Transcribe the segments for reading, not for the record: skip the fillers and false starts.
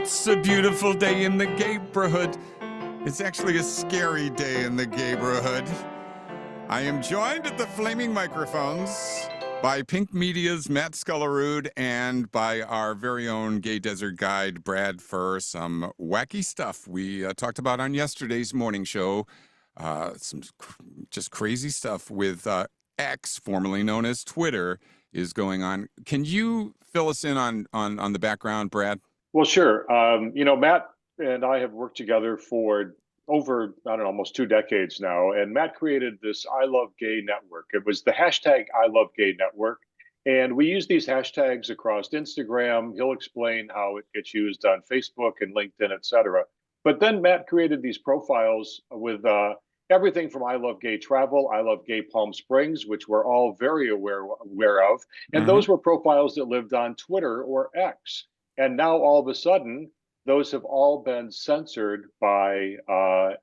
It's a beautiful day in the neighborhood. It's actually a scary day in the neighborhood. I am joined at the flaming microphones by Pink Media's Matt Skallerud and by our very own gay desert guide, Brad, for some wacky stuff we talked about on yesterday's morning show. Just crazy stuff with X, formerly known as Twitter, is going on. Can you fill us in on the background, Brad? Well, sure. Matt and I have worked together for over, I don't know, almost 2 decades now. And Matt created this ILoveGay network. It was the hashtag ILoveGay network. And we use these hashtags across Instagram. He'll explain how it gets used on Facebook and LinkedIn, et cetera. But then Matt created these profiles with everything from I Love Gay Travel, I Love Gay Palm Springs, which we're all very aware of. And those were profiles that lived on Twitter or X. And now all of a sudden, those have all been censored by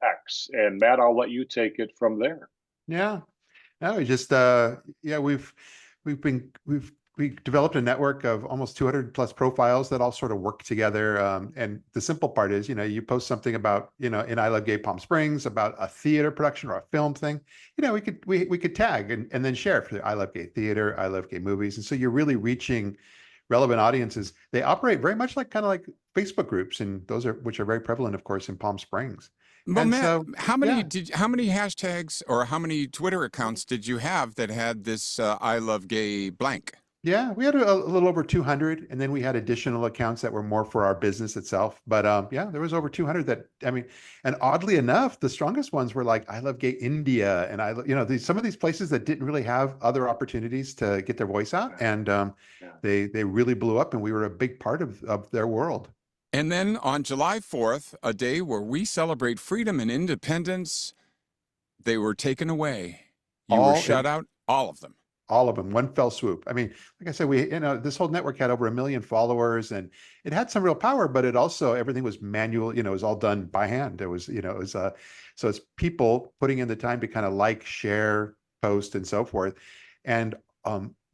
X. And Matt, I'll let you take it from there. Yeah, no, we just we developed a network of almost 200 plus profiles that all sort of work together. And the simple part is, you post something about, in I Love Gay Palm Springs about a theater production or a film thing, we could tag and then share it for I Love Gay Theater, I Love Gay Movies. And so you're really reaching relevant audiences. They operate very much like Facebook groups, and which are very prevalent, of course, in Palm Springs. Well, Matt, how many hashtags or how many Twitter accounts did you have that had this I Love Gay blank? Yeah, we had a little over 200, and then we had additional accounts that were more for our business itself. But yeah, there was over 200 that, and oddly enough, the strongest ones were like I Love Gay India, and some of these places that didn't really have other opportunities to get their voice out, and they really blew up, and we were a big part of their world. And then on July 4th, a day where we celebrate freedom and independence, they were taken away. You were shut out, all of them. All of them, one fell swoop. Like I said, this whole network had over 1 million followers, and it had some real power, but it also, everything was manual, it was all done by hand. So it's people putting in the time to kind of share, post, and so forth. And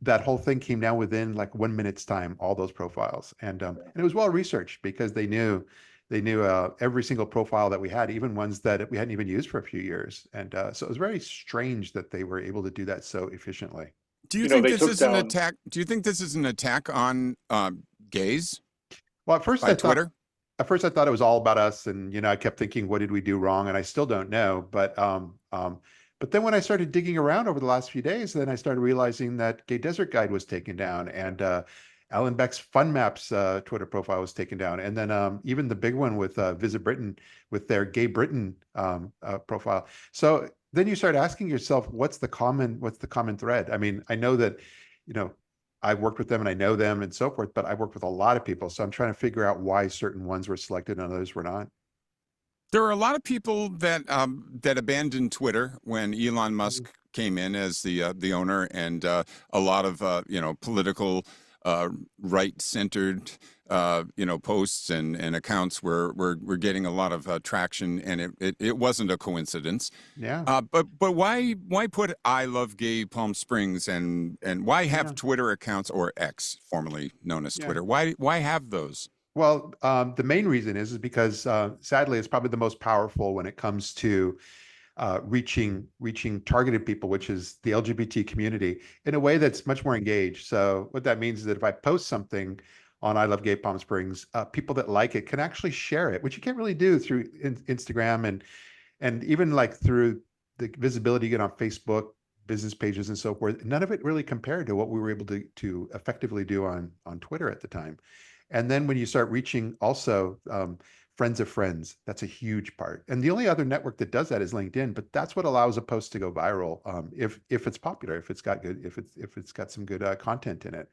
that whole thing came down within like 1 minute's time, all those profiles. And it was well researched because they knew every single profile that we had, even ones that we hadn't even used for a few years. And so it was very strange that they were able to do that so efficiently. Do you think this is an attack? Do you think this is an attack on gays? Well, at first I thought it was all about us, and I kept thinking, what did we do wrong? And I still don't know. But then when I started digging around over the last few days, then I started realizing that Gay Desert Guide was taken down, and Alan Beck's Fun Maps Twitter profile was taken down, and then even the big one with Visit Britain with their Gay Britain profile. So then you start asking yourself, what's the common thread? I know that, I've worked with them and I know them and so forth, but I worked with a lot of people. So I'm trying to figure out why certain ones were selected and others were not. There are a lot of people that abandoned Twitter when Elon Musk came in as the owner, and a lot of political right-centered posts and accounts were getting a lot of traction, and it wasn't a coincidence. Yeah. But why put I Love Gay Palm Springs and why have Twitter accounts, or X, formerly known as Twitter? Why have those? Well, the main reason is because sadly, it's probably the most powerful when it comes to reaching targeted people, which is the LGBT community, in a way that's much more engaged. So what that means is that if I post something on I Love Gay Palm Springs, people that like it can actually share it, which you can't really do through Instagram and even through the visibility you get on Facebook, business pages, and so forth. None of it really compared to what we were able to effectively do on Twitter at the time. And then when you start reaching also friends of friends, that's a huge part. And the only other network that does that is LinkedIn, but that's what allows a post to go viral if it's popular, if it's got got some good content in it.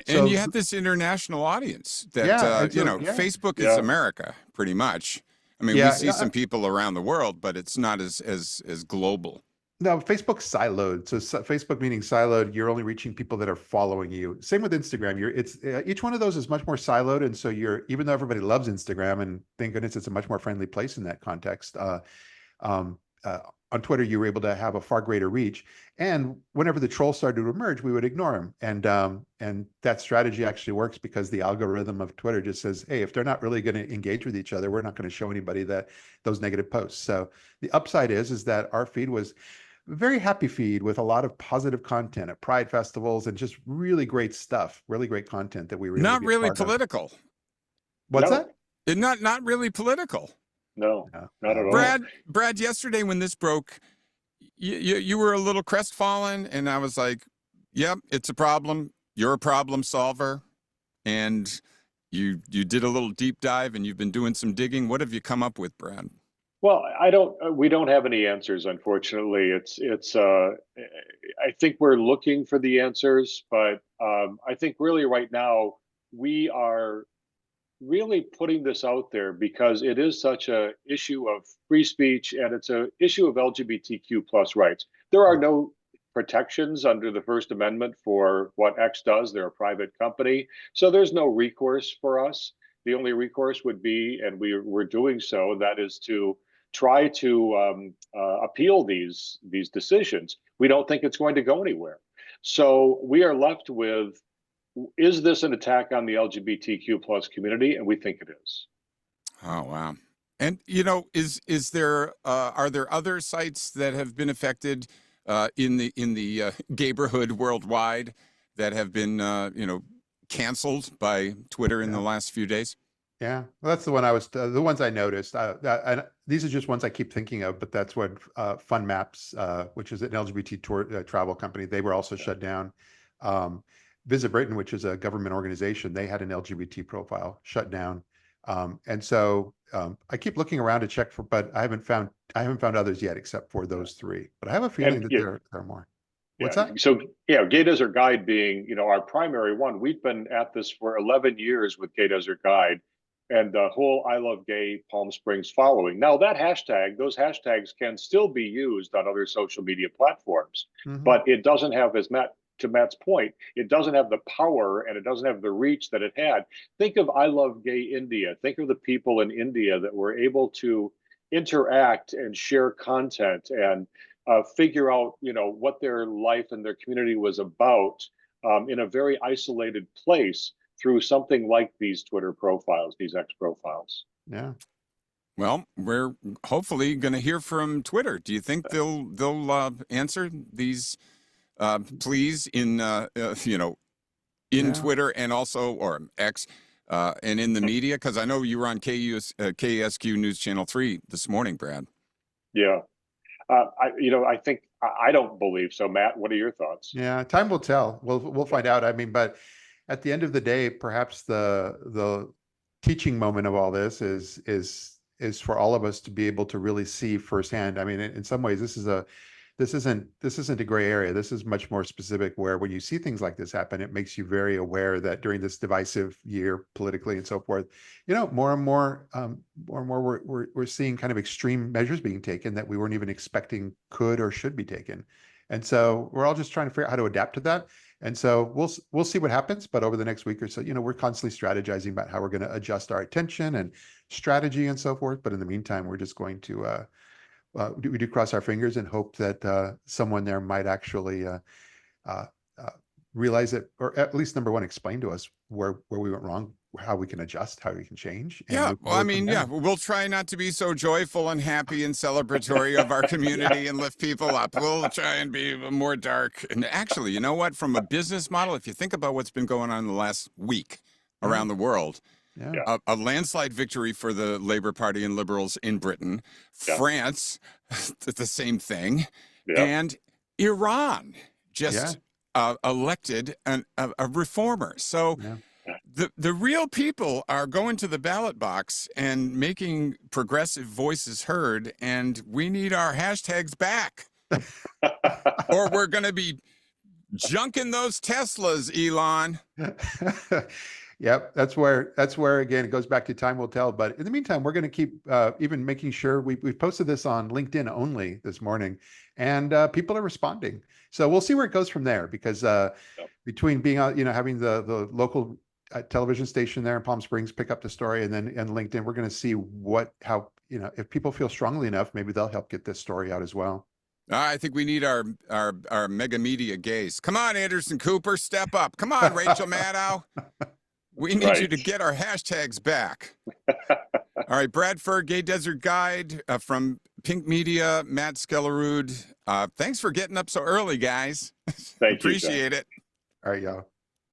And you have this international audience that Facebook is America pretty much. We see some people around the world, but it's not as global. No, Facebook's siloed. So Facebook meaning siloed, you're only reaching people that are following you. Same with Instagram. Each one of those is much more siloed. And so even though everybody loves Instagram, and thank goodness it's a much more friendly place in that context, on Twitter, you were able to have a far greater reach. And whenever the trolls started to emerge, we would ignore them. And that strategy actually works because the algorithm of Twitter just says, hey, if they're not really going to engage with each other, we're not going to show anybody those negative posts. So the upside is that our feed was a very happy feed with a lot of positive content at Pride festivals and just really great stuff, really great content that we were able Not to be really part of. political. What's No. that? Not really political. No, No. not at all. Brad, yesterday when this broke, you were a little crestfallen, and I was like, yep, it's a problem. You're a problem solver. And you did a little deep dive, and you've been doing some digging. What have you come up with, Brad? Well, we don't have any answers, unfortunately. I think we're looking for the answers, but I think really right now we are really putting this out there because it is such a issue of free speech and it's a issue of LGBTQ plus rights. There are no protections under the First Amendment for what X does. They're a private company, so there's no recourse for us. The only recourse would be, and we're doing so, that is to try to appeal these decisions. We don't think it's going to go anywhere. So we are left with, is this an attack on the LGBTQ plus community? And we think it is. Oh, wow. And, is there, are there other sites that have been affected in the gayborhood worldwide that have been, canceled by Twitter in the last few days? Yeah, well, that's the one the ones I noticed. And these are just ones I keep thinking of, but that's what Fun Maps, which is an LGBT travel company, they were also shut down. Visit Britain, which is a government organization, they had an LGBT profile shut down. And so I keep looking around to check but I haven't found others yet except for those three. But I have a feeling that there are more. What's that? So Gay Desert Guide being, our primary one. We've been at this for 11 years with Gay Desert Guide and the whole ILoveGay Palm Springs following. Now those hashtags can still be used on other social media platforms, but it doesn't have, to Matt's point, it doesn't have the power and it doesn't have the reach that it had. Think of ILoveGay India. Think of the people in India that were able to interact and share content and figure out, what their life and their community was about in a very isolated place through something like these Twitter profiles, these X profiles. Yeah. Well, we're hopefully going to hear from Twitter. Do you think they'll answer these pleas in Twitter and also, or X, and in the media? Because I know you were on KSQ News Channel 3 this morning, Brad. Yeah. I don't believe so. Matt, what are your thoughts? Yeah, time will tell. We'll find out. I mean, but at the end of the day, perhaps the teaching moment of all this is for all of us to be able to really see firsthand. I mean, in some ways, this isn't a gray area. This is much more specific, where when you see things like this happen, it makes you very aware that during this divisive year politically and so forth, more and more we're seeing kind of extreme measures being taken that we weren't even expecting could or should be taken. And so we're all just trying to figure out how to adapt to that. And so we'll see what happens, but over the next week or so, we're constantly strategizing about how we're going to adjust our attention and strategy and so forth. But in the meantime, we're just going to we do cross our fingers and hope that someone there might actually realize it, or at least, number one, explain to us where we went wrong, how we can adjust, how we can change. Yeah, well, I mean, we'll try not to be so joyful and happy and celebratory of our community and lift people up. We'll try and be more dark. And actually, you know what? From a business model, if you think about what's been going on in the last week around the world, a landslide victory for the Labour Party and Liberals in Britain, France, the same thing, and Iran just elected a reformer. So the real people are going to the ballot box and making progressive voices heard, and we need our hashtags back. Or we're going to be junking those Teslas, Elon. Yep, that's where again it goes back to time will tell. But in the meantime, we're going to keep even making sure we've posted this on LinkedIn only this morning, and people are responding. So we'll see where it goes from there. Because between being having the local television station there in Palm Springs pick up the story, and then LinkedIn, we're going to see how you know, if people feel strongly enough, maybe they'll help get this story out as well. I think we need our mega media gays. Come on, Anderson Cooper, step up. Come on, Rachel Maddow. We need you to get our hashtags back. All right, Bradford, Gay Desert Guide from Pink Media, Matt Skallerud. Thanks for getting up so early, guys. Thank you. Appreciate it. All right, y'all.